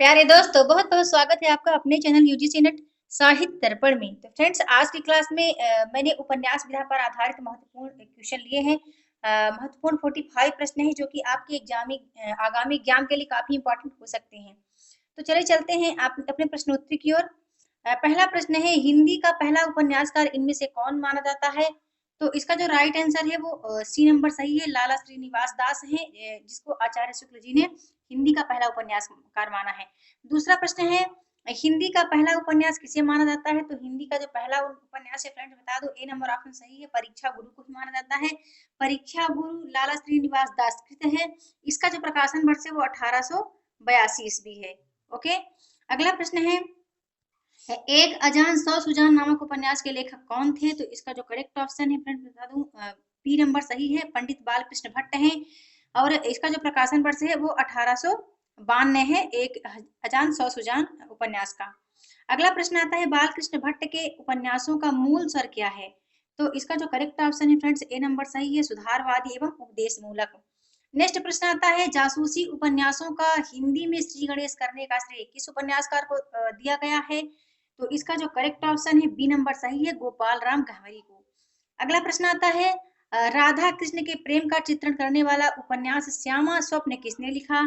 प्यारे दोस्तों, बहुत बहुत स्वागत है आपका अपने चैनल यूजीसी नेट साहित्य दर्पण में। तो फ्रेंड्स, आज की क्लास में मैंने उपन्यास विधा पर आधारित महत्वपूर्ण क्वेश्चन लिए हैं। महत्वपूर्ण 45 प्रश्न हैं जो कि आपके आगामी एग्जाम के लिए काफी इंपॉर्टेंट हो सकते हैं। तो चलिए चलते हैं आप अपने प्रश्नोत्तरी की ओर। पहला प्रश्न है, हिंदी का पहला उपन्यासकार इनमें से कौन माना जाता है? तो इसका जो राइट आंसर है वो सी नंबर सही है, लाला श्रीनिवास दास है, जिसको आचार्य शुक्ल जी ने हिंदी का पहला उपन्यासकार माना है। दूसरा प्रश्न है, हिंदी का पहला उपन्यास किसे माना जाता है? तो हिंदी का जो पहला उपन्यास है फ्रेंड्स, बता दो, ए नंबर ऑप्शन सही है, परीक्षा गुरु को ही माना जाता है। परीक्षा गुरु लाला श्रीनिवास दास कृत है। इसका जो प्रकाशन वर्ष है वो 1882 ईस्वी है। ओके। अगला प्रश्न है, एक अजान सौ सुजान नामक उपन्यास के लेखक कौन थे? तो इसका जो करेक्ट ऑप्शन है फ्रेंड्स, बता दूं, बी नंबर सही है, पंडित बालकृष्ण भट्ट हैं। और इसका जो प्रकाशन वर्ष है वो 1892 है, एक अजान सौ सुजान उपन्यास का। अगला प्रश्न आता है, बालकृष्ण भट्ट के उपन्यासों का मूल स्वर क्या है? तो इसका जो करेक्ट ऑप्शन है फ्रेंड्स, ए नंबर सही है, सुधारवादी एवं उपदेश मूलक। नेक्स्ट प्रश्न आता है, जासूसी उपन्यासों का हिंदी में श्री गणेश करने का श्रेय किस उपन्यासकार को दिया गया है? तो इसका जो करेक्ट ऑप्शन है बी नंबर सही है, गोपाल राम गहवरी को। अगला प्रश्न आता है, राधा कृष्ण के प्रेम का चित्रण करने वाला उपन्यास श्यामा स्वप्न किसने लिखा?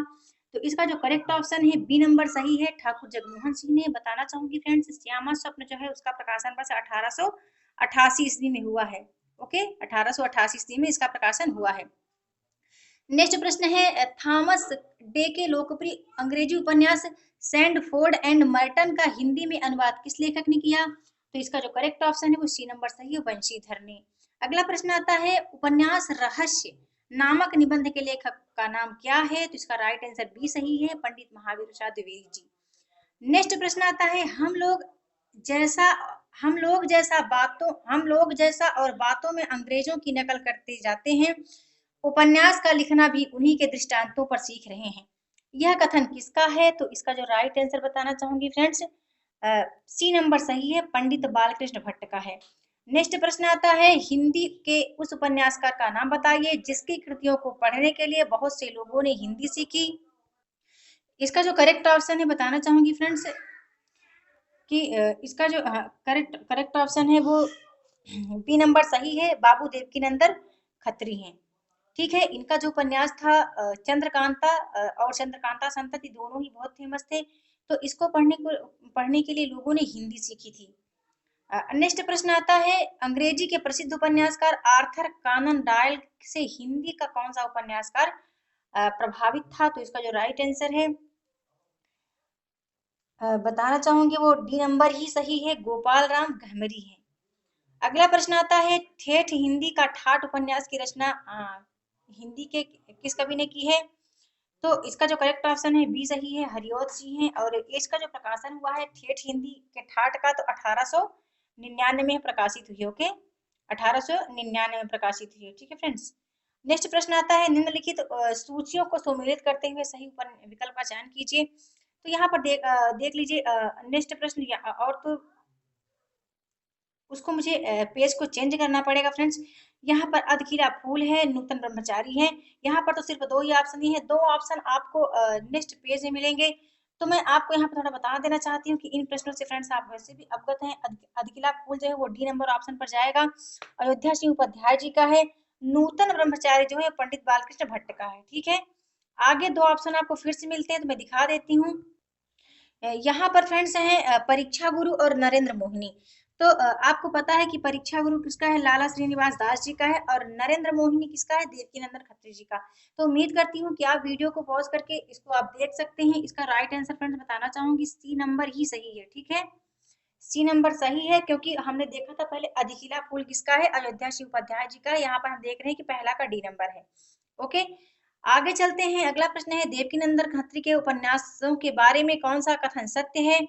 तो इसका जो करेक्ट ऑप्शन है बी नंबर सही है, ठाकुर जगमोहन सिंह ने। बताना चाहूंगी फ्रेंड्स, श्यामा स्वप्न जो है उसका प्रकाशन वर्ष 1888 ईस्वी में हुआ है। ओके, 1888 ईस्वी में इसका प्रकाशन हुआ है। नेक्स्ट प्रश्न है, थॉमस डे के लोकप्रिय अंग्रेजी उपन्यास सैंडफोर्ड एंड मर्टन का हिंदी में अनुवाद किस लेखक ने किया? तो इसका जो करेक्ट ऑप्शन है वो सी नंबर सही है, बंशीधर ने। अगला प्रश्न आता है, उपन्यास रहस्य नामक निबंध के लेखक का नाम क्या है? तो इसका राइट आंसर बी सही है, पंडित महावीर प्रसाद द्विवेदी जी। नेक्स्ट प्रश्न आता है, जैसा हम लोग जैसा और बातों में अंग्रेजों की नकल करते जाते हैं, उपन्यास का लिखना भी उन्हीं के दृष्टांतों पर सीख रहे हैं। यह कथन किसका है? तो इसका जो राइट आंसर बताना चाहूंगी फ्रेंड्स, सी नंबर सही है, पंडित बालकृष्ण भट्ट का है। नेक्स्ट प्रश्न आता है, हिंदी के उस उपन्यासकार का नाम बताइए जिसकी कृतियों को पढ़ने के लिए बहुत से लोगों ने हिंदी सीखी। इसका जो करेक्ट ऑप्शन है बताना चाहूंगी फ्रेंड्स कि इसका जो करेक्ट करेक्ट ऑप्शन है वो बी नंबर सही है, बाबू देवकीनंदन खत्री हैं। ठीक है, इनका जो उपन्यास था चंद्रकांता और चंद्रकांता संतति दोनों ही बहुत फेमस थे। तो इसको पढ़ने के लिए लोगों ने हिंदी सीखी थी। नेक्स्ट प्रश्न आता है, अंग्रेजी के प्रसिद्ध उपन्यासकार आर्थर कानन डॉयल से हिंदी का कौन सा उपन्यासकार प्रभावित था? तो इसका जो राइट आंसर है, बताना चाहूंगी वो डी नंबर ही सही है, गोपाल राम गहमरी है। अगला प्रश्न आता है, ठेठ हिंदी का ठाठ उपन्यास की रचना हिंदी के किस कवि ने की है? तो इसका जो करेक्ट ऑप्शन है बी सही है, हरिओत सिंह है। और इसका जो प्रकाशन हुआ है ठेठ हिंदी के ठाठ का, तो 1899 में प्रकाशित हुई है। ओके, 1899 में प्रकाशित हुई है। ठीक है फ्रेंड्स। नेक्स्ट प्रश्न आता है, निम्नलिखित सूचियों को सम्मिलित करते हुए सही विकल्प का चयन कीजिए। तो यहाँ पर देख लीजिए नेक्स्ट प्रश्न, और तो उसको मुझे पेज को चेंज करना पड़ेगा फ्रेंड्स। यहाँ पर अधखीरा फूल है, नूतन ब्रह्मचारी है। यहाँ पर तो सिर्फ दो ही ऑप्शन ही है, दो ऑप्शन आपको नेक्स्ट पेज में मिलेंगे। तो मैं आपको यहाँ पर थोड़ा बता देना चाहती हूँ कि इन प्रश्नों से फ्रेंड्स आप वैसे भी अवगत हैं। अधखीरा फूल जो है वो डी नंबर ऑप्शन पर जाएगा, अयोध्या सिंह उपाध्याय जी का है। नूतन ब्रह्मचारी जो है पंडित बालकृष्ण भट्ट का है। ठीक है, आगे दो ऑप्शन आपको फिर से मिलते हैं, तो मैं दिखा देती हूँ। यहाँ पर फ्रेंड्स हैं परीक्षा गुरु और नरेंद्र मोहिनी। तो आपको पता है कि परीक्षा गुरु किसका है, लाला श्रीनिवास दास जी का है, और नरेंद्र मोहिनी किसका है, देवकीनंदन खत्री जी का। तो उम्मीद करती हूँ कि आप वीडियो को पॉज करके इसको आप देख सकते हैं। इसका राइट आंसर फ्रेंड्स बताना चाहूंगी, सी नंबर ही सही है। ठीक है, सी नंबर सही है, क्योंकि हमने देखा था पहले अधिकिला फूल किसका है, अयोध्या सिंह उपाध्याय जी का। यहाँ पर हम देख रहे हैं कि पहला का डी नंबर है। ओके, आगे चलते हैं। अगला प्रश्न है, देवकीनंदन खत्री के उपन्यासों के बारे में कौन सा कथन सत्य है?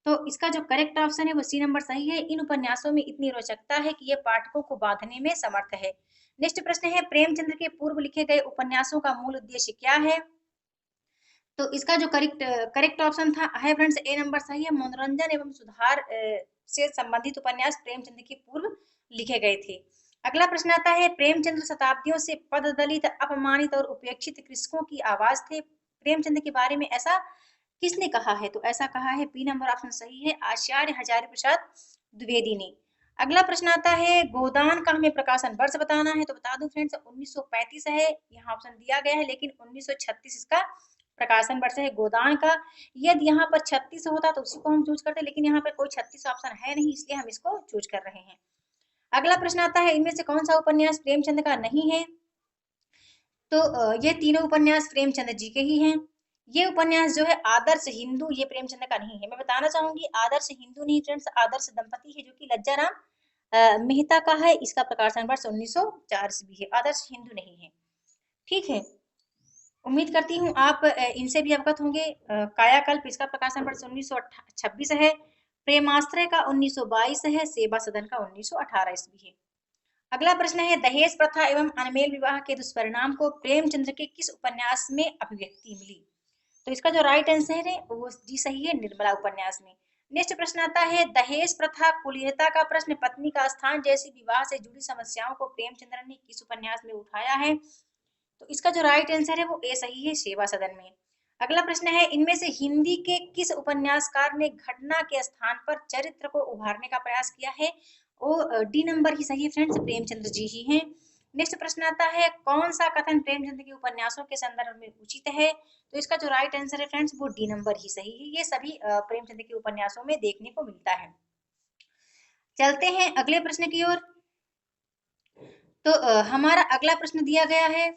तो इसका जो करेक्ट ऑप्शन है वो सी नंबर सही है, इन उपन्यासों में इतनी रोचकता है कि ये पाठकों को बांधने में समर्थ है। नेक्स्ट प्रश्न है, प्रेमचंद्र के पूर्व लिखे गए उपन्यासों का मूल उद्देश्य क्या है? तो इसका जो करेक्ट करेक्ट ऑप्शन था है फ्रेंड्स, ए नंबर सही है, मनोरंजन एवं सुधार से संबंधित उपन्यास प्रेमचंद्र के पूर्व लिखे गए थे। अगला प्रश्न आता है, प्रेमचंद्र शताब्दियों से पददलित, अपमानित और उपेक्षित कृषकों की आवाज थे। प्रेमचंद्र के बारे में ऐसा किसने कहा है? तो ऐसा कहा है, बी नंबर ऑप्शन सही है, आचार्य हजारी प्रसाद द्विवेदी ने। अगला प्रश्न आता है, गोदान का हमें प्रकाशन वर्ष बताना है। तो बता दूं फ्रेंड्स 1935 है, यहाँ ऑप्शन दिया गया है, लेकिन 1936 इसका प्रकाशन वर्ष है गोदान का। यदि यहाँ पर 36 होता तो उसी को हम चूज करते, लेकिन यहाँ पर कोई 36 ऑप्शन है नहीं, इसलिए हम इसको चूज कर रहे हैं। अगला प्रश्न आता है, इनमें से कौन सा उपन्यास प्रेमचंद का नहीं है? तो ये तीनों उपन्यास प्रेमचंद जी के ही हैं। ये उपन्यास जो है आदर्श हिंदू, ये प्रेमचंद का नहीं है। मैं बताना चाहूंगी, आदर्श हिंदू नहीं फ्रेंड्स, आदर्श दंपति है, जो कि लज्जाराम मेहता का है। इसका प्रकाशन वर्ष 1904 ईस्वी है, आदर्श हिंदू नहीं है। ठीक है, उम्मीद करती हूँ आप इनसे भी अवगत होंगे। कायाकल्प, इसका प्रकाशन वर्ष 1926 है। प्रेमाश्रय का 1922 है। सेवा सदन का 1918 ईस्वी है। अगला प्रश्न है, दहेज प्रथा एवं अनमेल विवाह के दुष्परिणाम को प्रेमचंद्र के किस उपन्यास में अभिव्यक्ति मिली? तो इसका जो राइट आंसर है वो जी सही है, निर्मला उपन्यास में। नेक्स्ट प्रश्न आता है, दहेज प्रथा, कुलीनता का प्रश्न, पत्नी का स्थान जैसी विवाह से जुड़ी समस्याओं को प्रेमचंद्र ने किस उपन्यास में उठाया है? तो इसका जो राइट आंसर है वो ए सही है, सेवा सदन में। अगला प्रश्न है, इनमें से हिंदी के किस उपन्यासकार ने घटना के स्थान पर चरित्र को उभारने का प्रयास किया है? वो डी नंबर ही सही है फ्रेंड्स, प्रेमचंद्र जी ही हैं। नेक्स्ट प्रश्न आता है, कौन सा कथन प्रेमचंद्र के उपन्यासों के संदर्भ में उचित है? तो इसका जो राइट आंसर है फ्रेंड्स वो डी नंबर ही सही है। ये सभी प्रेमचंद्र के उपन्यासों में देखने को मिलता है। चलते हैं अगले प्रश्न की ओर। तो हमारा अगला प्रश्न दिया गया है,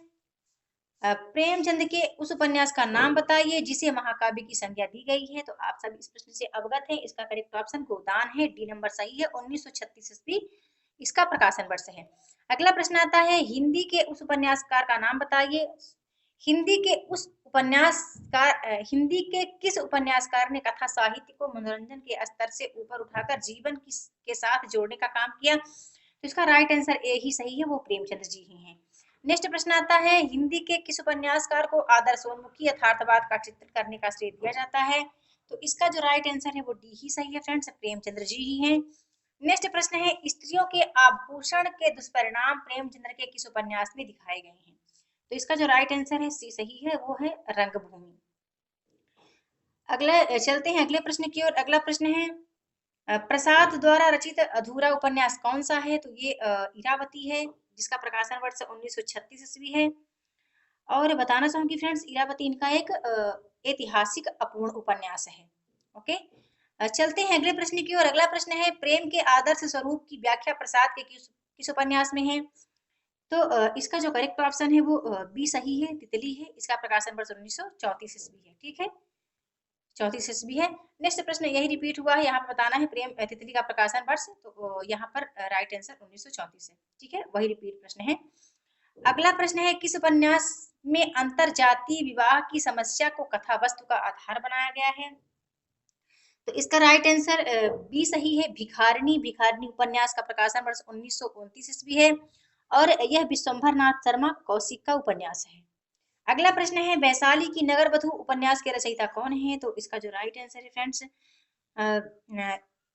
प्रेमचंद के उस उपन्यास का नाम बताइए जिसे महाकाव्य की संज्ञा दी गई है। तो आप सभी इस प्रश्न से अवगत हैं, इसका करेक्ट ऑप्शन गोदान है, डी नंबर सही है, 1936 ईस्वी इसका प्रकाशन वर्ष है। अगला प्रश्न आता है, हिंदी के उस उपन्यासकार का नाम बताइए। हिंदी के किस उपन्यासकार ने कथा साहित्य को मनोरंजन के स्तर से ऊपर उठाकर जीवन के साथ जोड़ने का काम किया? तो इसका राइट आंसर ए ही सही है, वो प्रेमचंद्र जी ही हैं। नेक्स्ट प्रश्न आता है, हिंदी के किस उपन्यासकार को आदर्शोन्मुखी यथार्थवाद का चित्रण करने का श्रेय दिया जाता है? तो इसका जो राइट आंसर है वो डी ही सही है फ्रेंड्स, प्रेमचंद्र जी ही हैं। नेक्स्ट प्रश्न है, स्त्रियों के आभूषण के दुष्परिणाम प्रेमचंद्र के किस उपन्यास में दिखाए गए हैं? तो इसका जो राइट आंसर है सी सही है, वो है रंगभूमि। अगला चलते हैं अगले प्रश्न की ओर। अगला प्रश्न है, प्रसाद द्वारा रचित अधूरा उपन्यास कौन सा है? तो ये इरावती है, जिसका प्रकाशन वर्ष 1936 ईस्वी है। और बताना चाहूंगी फ्रेंड्स, इरावती इनका एक ऐतिहासिक अपूर्ण उपन्यास है। ओके, चलते हैं अगले प्रश्न की ओर। अगला प्रश्न है, प्रेम के आदर्श स्वरूप की व्याख्या प्रसाद के किस उपन्यास में है? तो इसका जो करेक्ट ऑप्शन है वो बी सही है, तितली है, इसका प्रकाशन वर्ष 1934 ईस्वी है। ठीक है, 34 ईस्वी है। नेक्स्ट प्रश्न यही रिपीट हुआ है, यहाँ पर बताना है प्रेम तितली का प्रकाशन वर्ष। तो यहाँ पर राइट आंसर 1934 है। ठीक है, वही रिपीट प्रश्न है। अगला प्रश्न है, किस उपन्यास में अंतरजातीय विवाह की समस्या को कथा वस्तु का आधार बनाया गया है? तो इसका राइट आंसर बी सही है, भिखारिणी। भिखारिणी उपन्यास का प्रकाशन वर्ष 1929 ईस्वी है और यह विश्वंभर नाथ शर्मा कौशिक का उपन्यास है। अगला प्रश्न है, वैशाली की नगरवधू उपन्यास के रचयिता कौन है? तो इसका जो राइट आंसर है फ्रेंड्स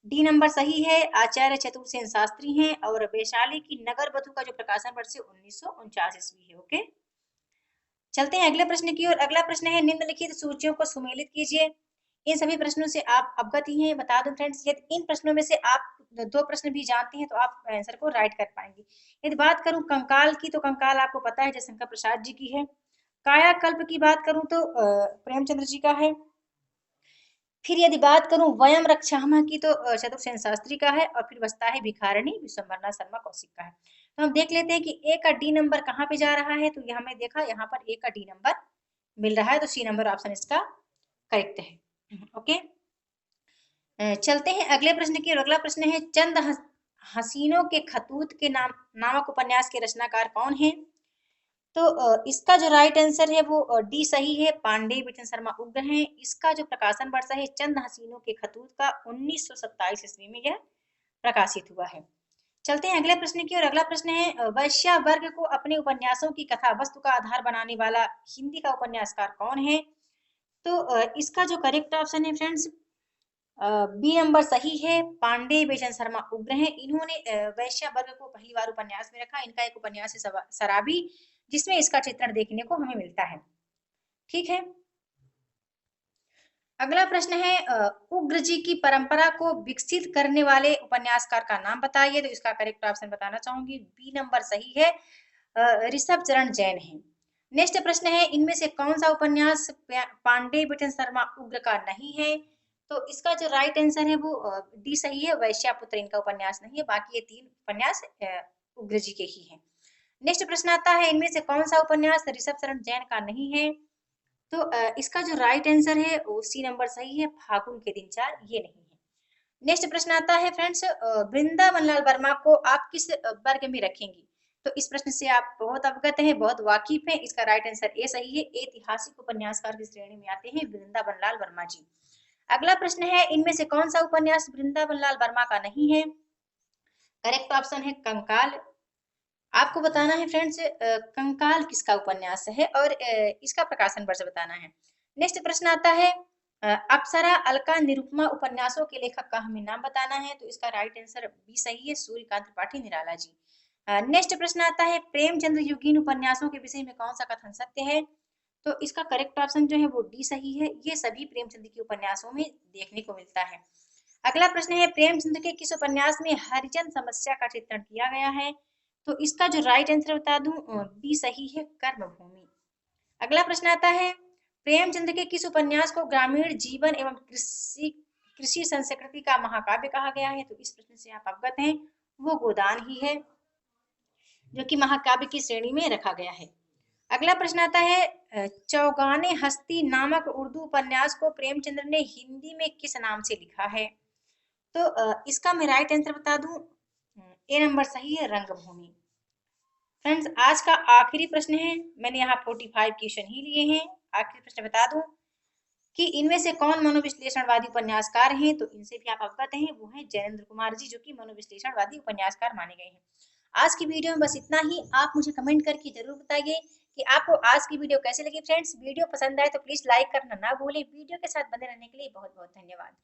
डी नंबर सही है, आचार्य चतुर्सेन शास्त्री हैं। और वैशाली की नगरवधू का जो प्रकाशन वर्ष 1949 ईस्वी है। ओके, चलते हैं अगले प्रश्न की ओर। अगला प्रश्न है, निम्नलिखित सूचियों को सुमेलित कीजिए। इन सभी प्रश्नों से आप अवगत ही हैं। बता दूं फ्रेंड्स, यदि इन प्रश्नों में से आप दो प्रश्न भी जानते हैं तो आप आंसर को राइट कर पाएंगे। यदि बात करूं कंकाल की, तो कंकाल आपको पता है जयशंकर प्रसाद जी की है। कायाकल्प की बात करूं तो प्रेमचंद्र जी का है। फिर यदि बात करूं वयम रक्षामः की, तो चतुर्सेन शास्त्री का है। और फिर बचता है भिखारिणी, विश्वंभरनाथ शर्मा कौशिक का है। तो हम देख लेते हैं कि ए का डी नंबर कहाँ पे जा रहा है। तो यहाँ में देखा, यहाँ पर ए का डी नंबर मिल रहा है, तो सी नंबर ऑप्शन इसका करेक्ट है। ओके, चलते हैं अगले प्रश्न की। अगला प्रश्न है, चंद हसीनों के खतूत के नामक उपन्यास के रचनाकार कौन है? तो इसका जो राइट आंसर है वो डी सही है, पांडे बिपिन शर्मा उग्र हैं। इसका जो प्रकाशन वर्ष है चंद हसीनों के खतूत का 1927 ईस्वी में यह प्रकाशित हुआ है। चलते हैं अगले प्रश्न की ओर। अगला प्रश्न है, वैश्या वर्ग को अपने उपन्यासों की कथा वस्तु का आधार बनाने वाला हिंदी का उपन्यासकार कौन है? तो इसका जो करेक्ट ऑप्शन है फ्रेंड्स बी नंबर सही है, पांडे बेचन शर्मा उग्र हैं। इन्होंने वैश्या वर्ग को पहली बार उपन्यास में रखा। इनका एक उपन्यास है शराबी, जिसमें इसका चित्रण देखने को हमें मिलता है। ठीक है, अगला प्रश्न है उग्र जी की परंपरा को विकसित करने वाले उपन्यासकार का नाम बताइए। तो इसका करेक्ट ऑप्शन बताना चाहूंगी, बी नंबर सही है, ऋषभ चरण जैन है। नेक्स्ट प्रश्न है, इनमें से कौन सा उपन्यास पांडे बिपिन शर्मा उग्र का नहीं है। तो इसका जो राइट आंसर है वो डी सही है, वैश्यापुत्र इनका उपन्यास नहीं है, बाकी ये तीन उपन्यास उग्र जी के ही हैं। नेक्स्ट प्रश्न आता है, इनमें से कौन सा उपन्यास ऋषभ शरण जैन का नहीं है। तो इसका जो राइट आंसर है वो सी नंबर सही है, फागुन के दिन चार, ये नहीं है। नेक्स्ट प्रश्न आता है फ्रेंड्स, वृंदावन लाल वर्मा को आप किस वर्ग में रखेंगी। तो इस प्रश्न से आप बहुत अवगत हैं, बहुत वाकिफ हैं। इसका राइट आंसर ए सही है, ऐतिहासिक उपन्यासकार की श्रेणी में आते हैं वृंदावन लाल वर्मा जी। अगला प्रश्न है, इनमें से कौन सा उपन्यास वृंदावन लाल वर्मा का नहीं है। करेक्ट ऑप्शन है कंकाल। आपको बताना है फ्रेंड्स कंकाल किसका उपन्यास है और इसका प्रकाशन वर्ष बताना है। नेक्स्ट प्रश्न आता है, अप्सरा अलका निरुपमा उपन्यासों के लेखक का हमें नाम बताना है। तो इसका राइट आंसर बी सही है, सूर्यकांत त्रिपाठी निराला जी। नेक्स्ट प्रश्न आता है, प्रेमचंद्र युगीन उपन्यासों के विषय में कौन सा कथन सत्य है। तो इसका करेक्ट ऑप्शन जो है वो डी सही है, ये सभी प्रेमचंद्र के उपन्यासों में देखने को मिलता है। अगला प्रश्न है, प्रेमचंद्र के किस उपन्यास में हरिजन समस्या का चित्रण किया गया है। तो इसका जो राइट आंसर बता दूं, बी सही है, कर्मभूमि। अगला प्रश्न आता है, प्रेमचंद्र के किस उपन्यास को ग्रामीण जीवन एवं कृषि कृषि संस्कृति का महाकाव्य कहा गया है। तो इस प्रश्न से आप अवगत हैं, वो गोदान ही है, जो कि महाकाव्य की श्रेणी में रखा गया है। अगला प्रश्न आता है, चौगाने हस्ती नामक उर्दू उपन्यास को प्रेमचंद्र ने हिंदी में किस नाम से लिखा है। तो इसका मैं राइट आंसर बता दूं, ए नंबर सही है, रंगभूमि। फ्रेंड्स आज का आखिरी प्रश्न है, मैंने यहाँ 45 क्वेश्चन ही लिए हैं। आखिरी प्रश्न बता दूं कि इनमें से कौन मनोविश्लेषणवादी उपन्यासकार हैं। तो इनसे भी आप अवगत हैं, वो हैं जयेंद्र कुमार जी, जो कि मनोविश्लेषणवादी उपन्यासकार माने गए हैं। आज की वीडियो में बस इतना ही। आप मुझे कमेंट करके जरूर बताइए कि आपको आज की वीडियो कैसी लगी। फ्रेंड्स वीडियो पसंद आए तो प्लीज लाइक करना ना भूलें। वीडियो के साथ बने रहने के लिए बहुत बहुत धन्यवाद।